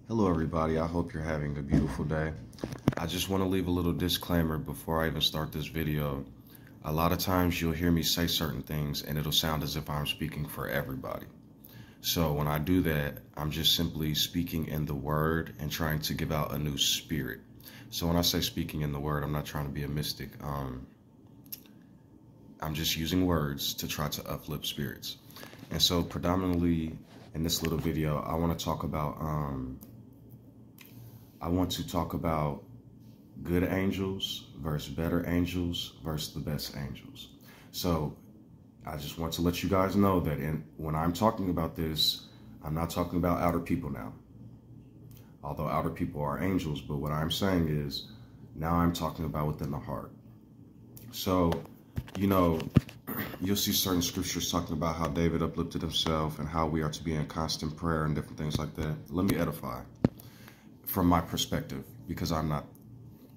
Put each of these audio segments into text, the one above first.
Hello everybody, I hope you're having a beautiful day. I just want to leave a little disclaimer before I even start this video. A lot of times you'll hear me say certain things and it'll sound as if I'm speaking for everybody. So when I do that, I'm just simply speaking in the word and trying to give out a new spirit. So when I say speaking in the word, I'm not trying to be a mystic. I'm just using words to try to uplift spirits. And so predominantly in this little video, I want to talk about good angels versus better angels versus the best angels. So I just want to let you guys know that when I'm talking about this, I'm not talking about outer people now. Although outer people are angels, but what I'm saying is now I'm talking about within the heart. So, you know, you'll see certain scriptures talking about how David uplifted himself and how we are to be in constant prayer and different things like that. Let me edify from my perspective, because I'm not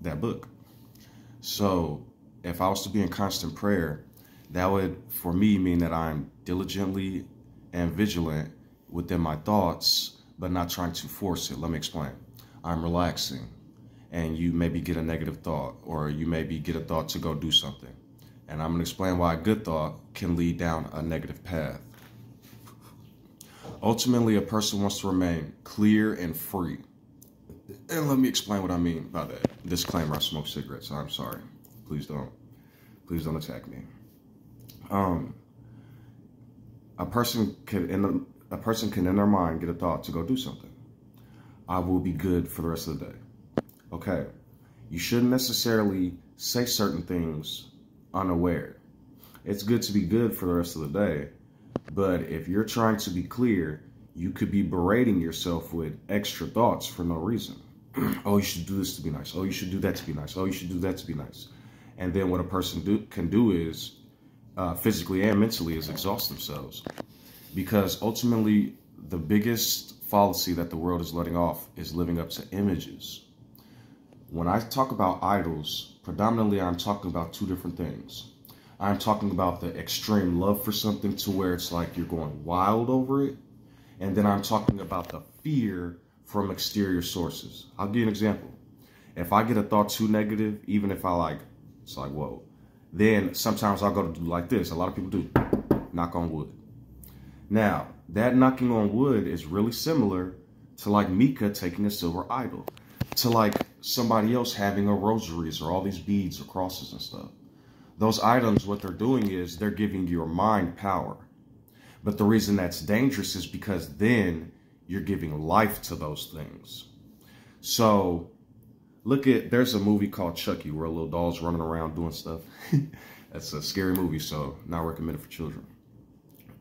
that book. So if I was to be in constant prayer, that would, for me, mean that I'm diligently and vigilant within my thoughts, but not trying to force it. Let me explain. I'm relaxing, and you maybe get a negative thought, or you maybe get a thought to go do something. And I'm going to explain why a good thought can lead down a negative path. Ultimately, a person wants to remain clear and free. And let me explain what I mean by that. Disclaimer, I smoke cigarettes. I'm sorry. Please don't attack me. A person can in their mind get a thought to go do something. I will be good for the rest of the day. Okay. You shouldn't necessarily say certain things unaware. It's good to be good for the rest of the day, but if you're trying to be clear, you could be berating yourself with extra thoughts for no reason. Oh, you should do this to be nice. Oh, you should do that to be nice. Oh, you should do that to be nice. And then what a person can do is, physically and mentally, is exhaust themselves. Because ultimately, the biggest fallacy that the world is letting off is living up to images. When I talk about idols, predominantly I'm talking about two different things. I'm talking about the extreme love for something to where it's like you're going wild over it. And then I'm talking about the fear from exterior sources. I'll give you an example. If I get a thought too negative, even if it's like, whoa, then sometimes I'll go to do like this. A lot of people do, knock on wood. Now, that knocking on wood is really similar to like Mika taking a silver idol, to like somebody else having a rosaries or all these beads or crosses and stuff. Those items, what they're doing is they're giving your mind power. But the reason that's dangerous is because then you're giving life to those things. So there's a movie called Chucky where a little doll's running around doing stuff. That's a scary movie, so not recommended for children.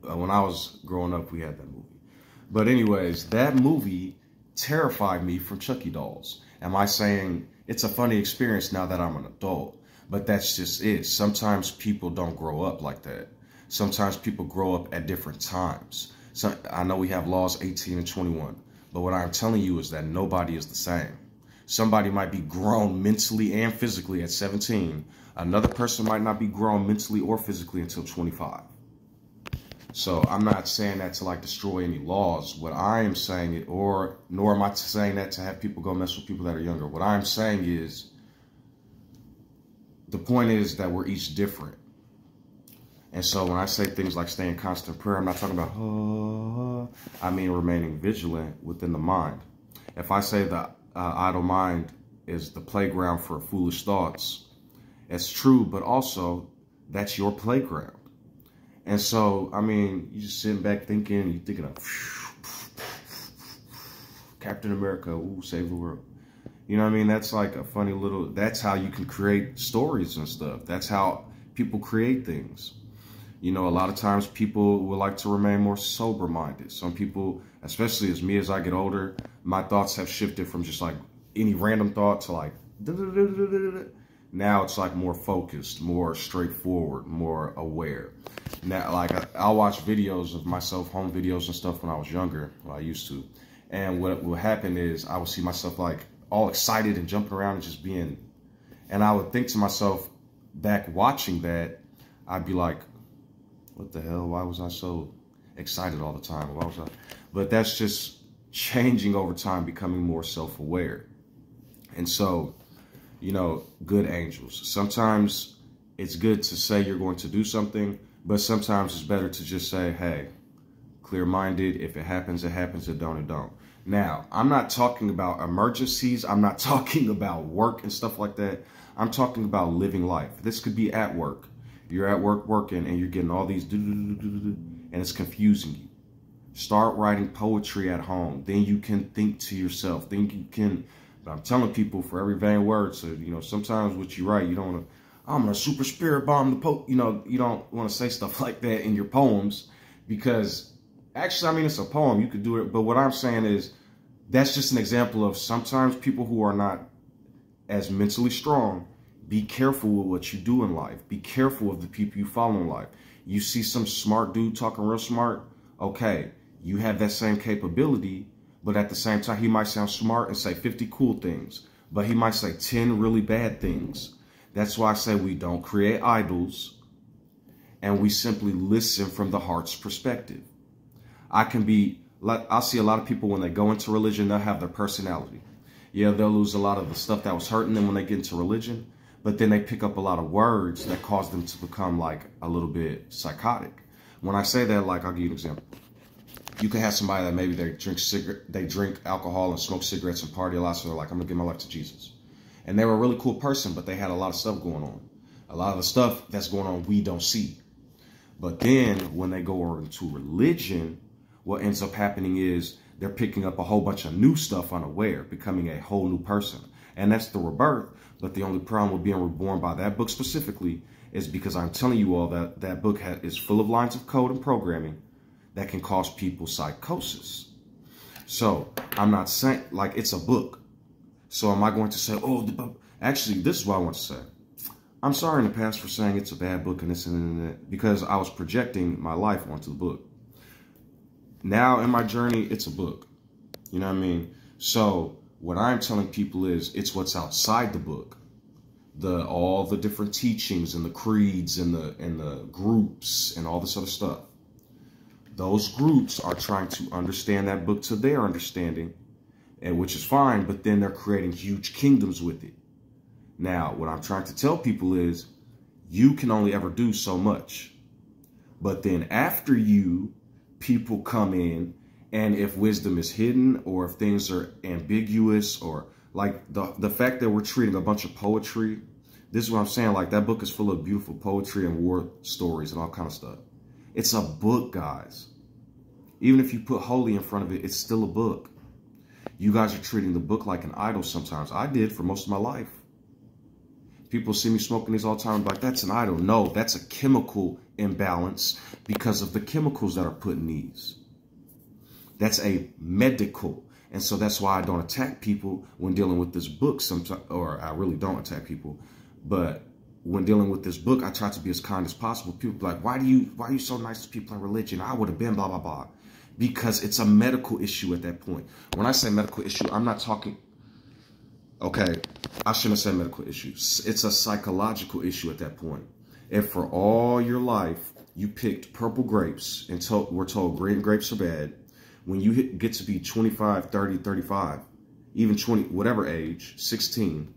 When I was growing up, we had that movie. But anyways, that movie terrified me from Chucky dolls. Am I saying it's a funny experience now that I'm an adult? But that's just it. Sometimes people don't grow up like that. Sometimes people grow up at different times. So I know we have laws 18 and 21, but what I'm telling you is that nobody is the same. Somebody might be grown mentally and physically at 17. Another person might not be grown mentally or physically until 25. So I'm not saying that to like destroy any laws. What I am saying nor am I saying that to have people go mess with people that are younger. What I'm saying is, the point is that we're each different. And so when I say things like stay in constant prayer, I'm not talking about, I mean remaining vigilant within the mind. If I say the idle mind is the playground for foolish thoughts, it's true, but also that's your playground. And so, I mean, you just sitting back thinking, you're thinking of Captain America, ooh, save the world. You know what I mean? That's like a funny little, that's how you can create stories and stuff. That's how people create things. You know, a lot of times people would like to remain more sober-minded. Some people, especially as me as I get older, my thoughts have shifted from just like any random thought to like, now it's like more focused, more straightforward, more aware. Now, like I'll watch videos of myself, home videos and stuff when I was younger, well, I used to. And what will happen is I would see myself like all excited and jumping around and just being, and I would think to myself back watching that, I'd be like, what the hell? Why was I so excited all the time? Why was I? But that's just changing over time, becoming more self-aware. And so, you know, good angels. Sometimes it's good to say you're going to do something, but sometimes it's better to just say, hey, clear-minded. If it happens, it happens. It don't, it don't. Now, I'm not talking about emergencies. I'm not talking about work and stuff like that. I'm talking about living life. This could be at work. You're at work working and you're getting all these and it's confusing you. Start writing poetry at home. Then you can think to yourself. Then you can, I'm telling people for every vain word. So, you know, sometimes what you write, you don't want to, I'm going to super spirit bomb the poet. You know, you don't want to say stuff like that in your poems because actually, I mean, it's a poem. You could do it. But what I'm saying is that's just an example of sometimes people who are not as mentally strong, be careful with what you do in life. Be careful of the people you follow in life. You see some smart dude talking real smart. Okay, you have that same capability, but at the same time, he might sound smart and say 50 cool things, but he might say 10 really bad things. That's why I say we don't create idols and we simply listen from the heart's perspective. I see a lot of people when they go into religion, they'll have their personality. Yeah, they'll lose a lot of the stuff that was hurting them when they get into religion, but then they pick up a lot of words that cause them to become like a little bit psychotic. When I say that, like, I'll give you an example. You can have somebody that maybe they drink alcohol and smoke cigarettes and party a lot, so they're like, I'm gonna give my life to Jesus. And they were a really cool person, but they had a lot of stuff going on. A lot of the stuff that's going on we don't see. But then when they go into religion, what ends up happening is they're picking up a whole bunch of new stuff unaware, becoming a whole new person. And that's the rebirth. But the only problem with being reborn by that book specifically is because I'm telling you all that that book is full of lines of code and programming that can cause people psychosis. So I'm not saying, like, it's a book. So am I going to say, oh, the book? Actually, this is what I want to say. I'm sorry in the past for saying it's a bad book and this and that, because I was projecting my life onto the book. Now in my journey, it's a book. You know what I mean? So what I'm telling people is it's what's outside the book. All the different teachings and the creeds and the groups and all this other stuff. Those groups are trying to understand that book to their understanding, and which is fine, but then they're creating huge kingdoms with it. Now, what I'm trying to tell people is you can only ever do so much. But then after you, people come in, and if wisdom is hidden or if things are ambiguous, or like the fact that we're treating a bunch of poetry, this is what I'm saying, like that book is full of beautiful poetry and war stories and all kind of stuff. It's a book, guys. Even if you put holy in front of it, it's still a book. You guys are treating the book like an idol sometimes. I did for most of my life. People see me smoking these all the time, like, that's an idol. No, that's a chemical imbalance because of the chemicals that are put in these. That's a medical. And so that's why I don't attack people when dealing with this book sometimes, or I really don't attack people. But when dealing with this book, I try to be as kind as possible. People be like, why are you so nice to people in religion? I would have been blah, blah, blah. Because it's a medical issue at that point. When I say medical issue, I'm not talking... Okay, I shouldn't have said medical issues. It's a psychological issue at that point. If for all your life you picked purple grapes and we're told green grapes are bad, when you get to be 25, 30, 35, even 20, whatever age, 16,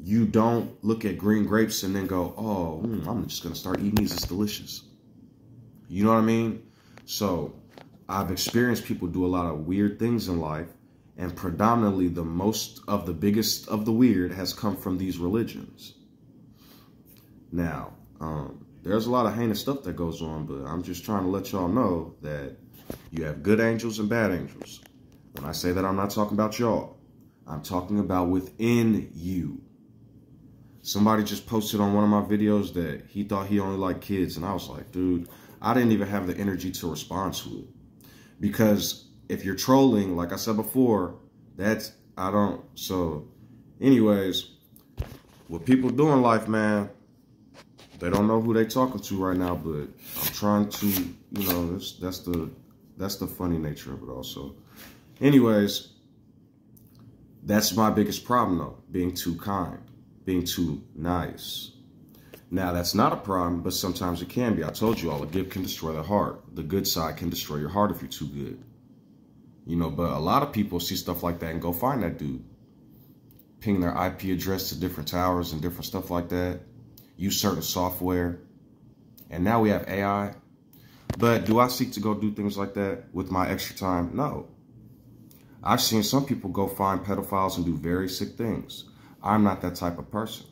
you don't look at green grapes and then go, oh, I'm just going to start eating these. It's delicious. You know what I mean? So I've experienced people do a lot of weird things in life. And predominantly, the biggest of the weird has come from these religions. Now, there's a lot of heinous stuff that goes on, but I'm just trying to let y'all know that you have good angels and bad angels. When I say that, I'm not talking about y'all. I'm talking about within you. Somebody just posted on one of my videos that he thought he only liked kids. And I was like, dude, I didn't even have the energy to respond to it. Because if you're trolling, like I said before, so anyways, what people do in life, man, they don't know who they talking to right now, but I'm trying to, you know, that's the funny nature of it also. Anyways, that's my biggest problem though, being too kind, being too nice. Now, that's not a problem, but sometimes it can be. I told you all, a gift can destroy the heart. The good side can destroy your heart if you're too good. You know, but a lot of people see stuff like that and go find that dude. Ping their IP address to different towers and different stuff like that. Use certain software. And now we have AI. But do I seek to go do things like that with my extra time? No. I've seen some people go find pedophiles and do very sick things. I'm not that type of person.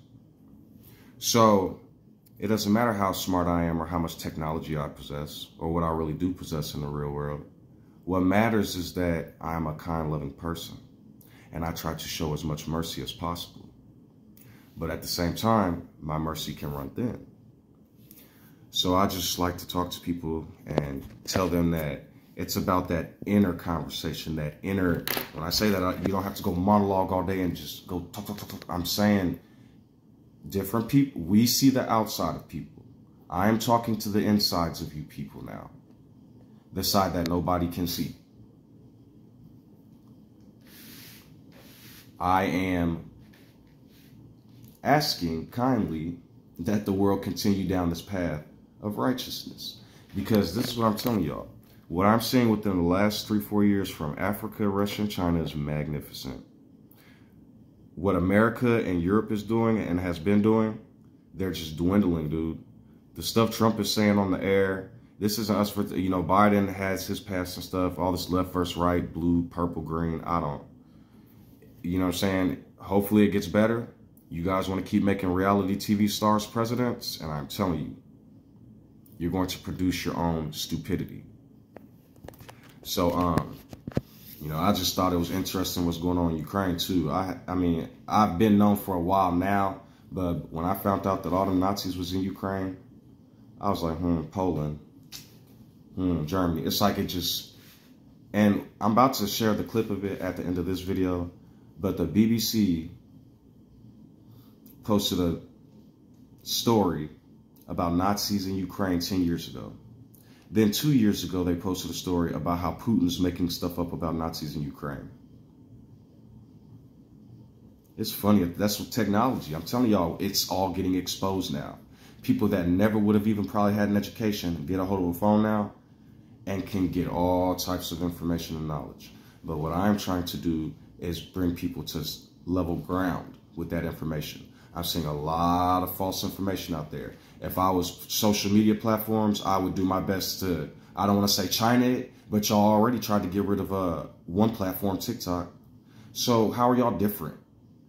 So it doesn't matter how smart I am or how much technology I possess or what I really do possess in the real world. What matters is that I'm a kind, loving person and I try to show as much mercy as possible. But at the same time, my mercy can run thin. So I just like to talk to people and tell them that it's about that inner conversation, that inner, when I say that, you don't have to go monologue all day and just go talk, talk, talk, talk. I'm saying different people, we see the outside of people. I am talking to the insides of you people now, the side that nobody can see. I am asking kindly that the world continue down this path of righteousness. Because this is what I'm telling y'all. What I'm seeing within the last 3-4 years from Africa, Russia, and China is magnificent. What America and Europe is doing and has been doing, they're just dwindling, dude. The stuff Trump is saying on the air, this isn't us for, you know, Biden has his past and stuff, all this left versus right, blue, purple, green, I don't. You know what I'm saying? Hopefully it gets better. You guys want to keep making reality TV stars presidents, and I'm telling you, you're going to produce your own stupidity. So, you know, I just thought it was interesting what's going on in Ukraine too. I mean, I've been known for a while now, but when I found out that all the Nazis was in Ukraine, I was like, Poland, Germany. It's like it just, and I'm about to share the clip of it at the end of this video, but the BBC posted a story about Nazis in Ukraine 10 years ago. Then 2 years ago, they posted a story about how Putin's making stuff up about Nazis in Ukraine. It's funny. That's what technology. I'm telling y'all, it's all getting exposed now. People that never would have even probably had an education get a hold of a phone now and can get all types of information and knowledge. But what I'm trying to do is bring people to level ground with that information. I'm seeing a lot of false information out there. If I was social media platforms, I would do my best to, I don't want to say China it, but y'all already tried to get rid of one platform, TikTok. So how are y'all different?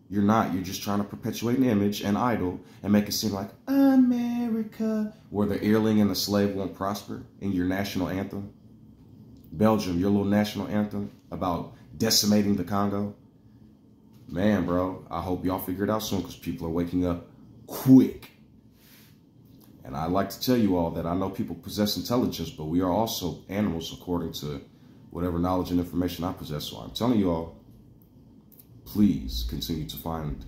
You're not. You're just trying to perpetuate an image and idol and make it seem like America, where the earling and the slave won't prosper in your national anthem. Belgium, your little national anthem about decimating the Congo. Man, bro, I hope y'all figure it out soon because people are waking up quick. And I like to tell you all that I know people possess intelligence, but we are also animals according to whatever knowledge and information I possess. So I'm telling you all, please continue to find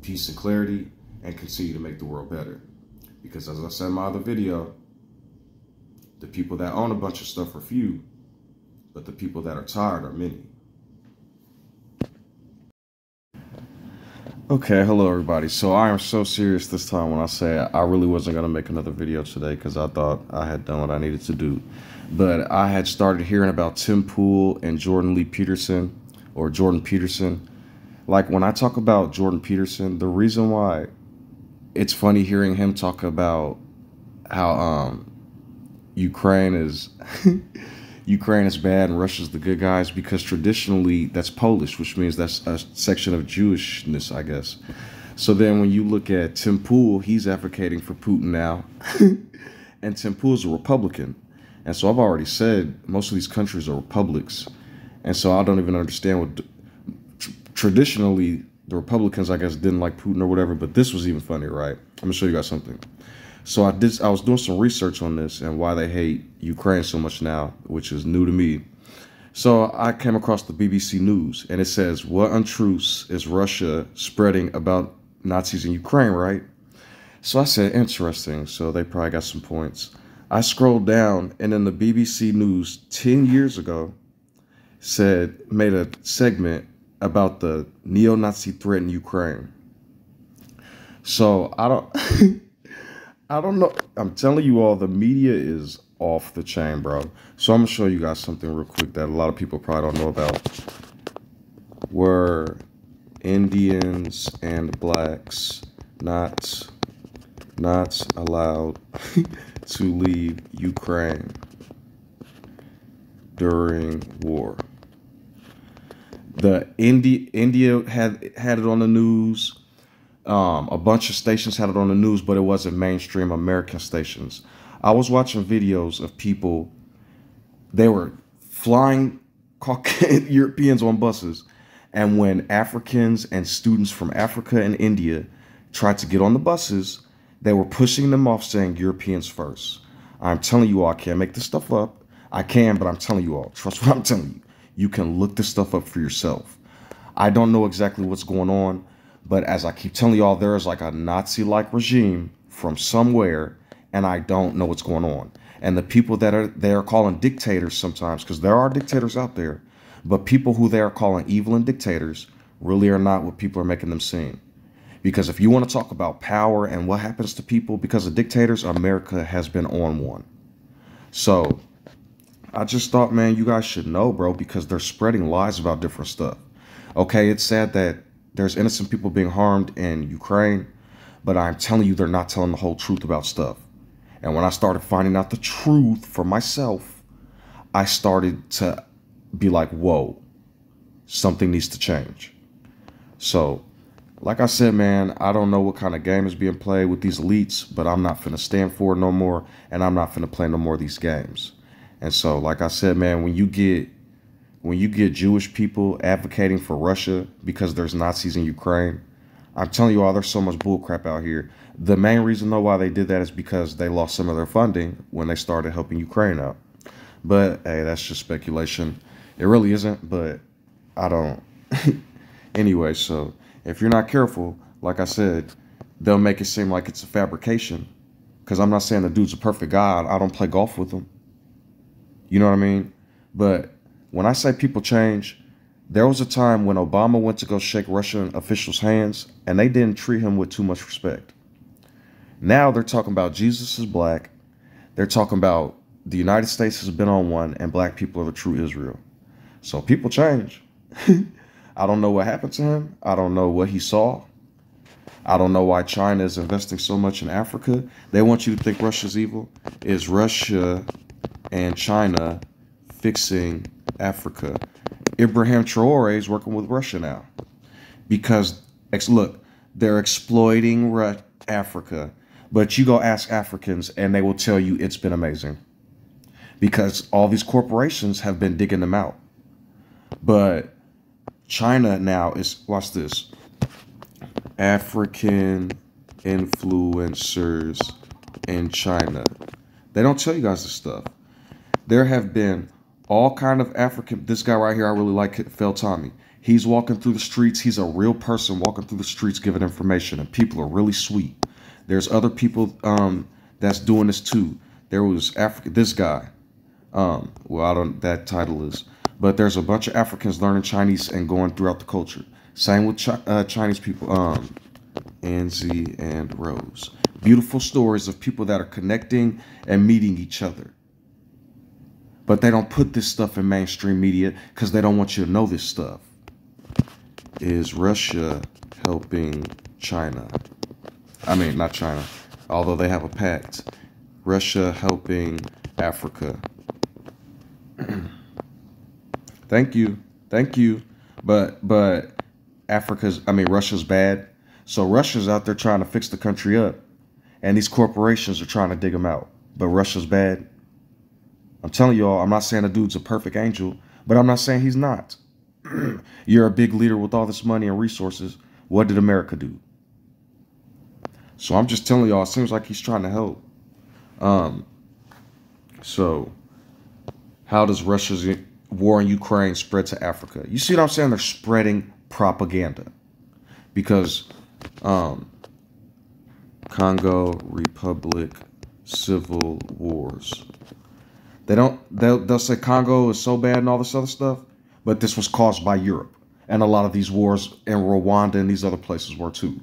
peace and clarity and continue to make the world better. Because as I said in my other video, the people that own a bunch of stuff are few, but the people that are tired are many. Okay, hello everybody. So I am so serious this time when I say I really wasn't going to make another video today because I thought I had done what I needed to do. But I had started hearing about Tim Pool and Jordan Peterson. Like when I talk about Jordan Peterson, the reason why it's funny hearing him talk about how Ukraine is Ukraine is bad and Russia's the good guys, because traditionally that's Polish, which means that's a section of Jewishness, I guess. So then when you look at Tim Pool, he's advocating for Putin now. And Tim Pool's a Republican. And so I've already said most of these countries are republics. And so I don't even understand what traditionally the Republicans, I guess, didn't like Putin or whatever. But this was even funnier, right? I'm going to show you guys something. So I was doing some research on this and why they hate Ukraine so much now, which is new to me. So I came across the BBC News, and it says, what untruths is Russia spreading about Nazis in Ukraine, right? So I said, interesting. So they probably got some points. I scrolled down, and then the BBC News 10 years ago made a segment about the neo-Nazi threat in Ukraine. So I don't know. I'm telling you all, the media is off the chain, bro. So I'm gonna show you guys something real quick that a lot of people probably don't know about. Were Indians and blacks not allowed to leave Ukraine during war? India had it on the news. A bunch of stations had it on the news, but it wasn't mainstream American stations. I was watching videos of people. They were flying Europeans on buses, and when Africans and students from Africa and India tried to get on the buses, they were pushing them off, saying Europeans first. I'm telling you all, I can't make this stuff up. I can, but I'm telling you all, trust what I'm telling you. You can look this stuff up for yourself. I don't know exactly what's going on, but as I keep telling y'all, there is like a Nazi-like regime from somewhere, and I don't know what's going on. And the people that they're calling dictators sometimes, because there are dictators out there, but people who they are calling evil and dictators really are not what people are making them seem. Because if you want to talk about power and what happens to people because of dictators, America has been on one. So I just thought, man, you guys should know, bro, because they're spreading lies about different stuff. Okay, it's sad that there's innocent people being harmed in Ukraine, but I'm telling you, they're not telling the whole truth about stuff. And when I started finding out the truth for myself, I started to be like, whoa, something needs to change. So, like I said, man, I don't know what kind of game is being played with these elites, but I'm not finna stand for it no more, and I'm not finna play no more of these games. And so, like I said, man, when you get Jewish people advocating for Russia because there's Nazis in Ukraine, I'm telling you all, there's so much bullcrap out here. The main reason, though, why they did that is because they lost some of their funding when they started helping Ukraine out. But, hey, that's just speculation. It really isn't, but I don't. Anyway, so if you're not careful, like I said, they'll make it seem like it's a fabrication. Because I'm not saying the dude's a perfect guy. I don't play golf with him. You know what I mean? But when I say people change, there was a time when Obama went to go shake Russian officials' hands, and they didn't treat him with too much respect. Now they're talking about Jesus is black. They're talking about the United States has been on one, and black people are the true Israel. So people change. I don't know what happened to him. I don't know what he saw. I don't know why China is investing so much in Africa. They want you to think Russia's evil. Is Russia and China fixing Africa? Ibrahim Traore is working with Russia now because, look, they're exploiting Africa. But you go ask Africans and they will tell you it's been amazing because all these corporations have been digging them out. But China now is, watch this, African influencers in China. They don't tell you guys this stuff. There have been all kind of African, this guy right here, I really like, Phil Tommy. He's walking through the streets. He's a real person walking through the streets giving information, and people are really sweet. There's other people that's doing this too. There was this guy. Well, I don't, that title is, but there's a bunch of Africans learning Chinese and going throughout the culture. Same with Chinese people. Anzi and Rose. Beautiful stories of people that are connecting and meeting each other. But they don't put this stuff in mainstream media because they don't want you to know this stuff. Is Russia helping China? I mean, not China, although they have a pact. Russia helping Africa. Thank you. But Russia's bad. So Russia's out there trying to fix the country up. And these corporations are trying to dig them out. But Russia's bad. I'm telling y'all, I'm not saying the dude's a perfect angel, but I'm not saying he's not. You're a big leader with all this money and resources. What did America do? So I'm just telling y'all, it seems like he's trying to help. So how does Russia's war in Ukraine spread to Africa? You see what I'm saying? They're spreading propaganda. Because Congo Republic civil wars. They'll say Congo is so bad and all this other stuff, but this was caused by Europe. And a lot of these wars in Rwanda and these other places were too.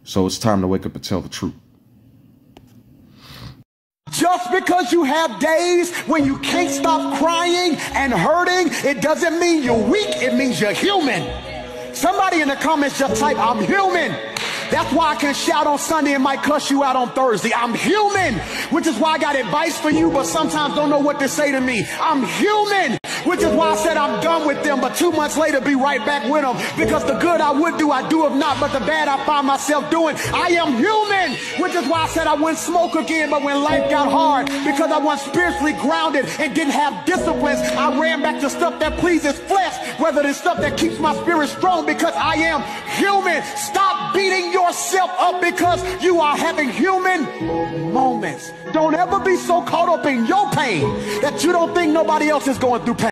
So it's time to wake up and tell the truth. Just because you have days when you can't stop crying and hurting, it doesn't mean you're weak. It means you're human. Somebody in the comments just type, I'm human. That's why I can shout on Sunday and might cuss you out on Thursday. I'm human, which is why I got advice for you, but sometimes don't know what to say to me. I'm human, which is why I said I'm done with them, but 2 months later be right back with them. Because the good I would do, I do if not, but the bad I find myself doing. I am human, which is why I said I wouldn't smoke again, but when life got hard, because I wasn't spiritually grounded and didn't have disciplines, I ran back to stuff that pleases flesh rather than stuff that keeps my spirit strong, because I am human. Stop beating yourself up because you are having human moments. Don't ever be so caught up in your pain that you don't think nobody else is going through pain.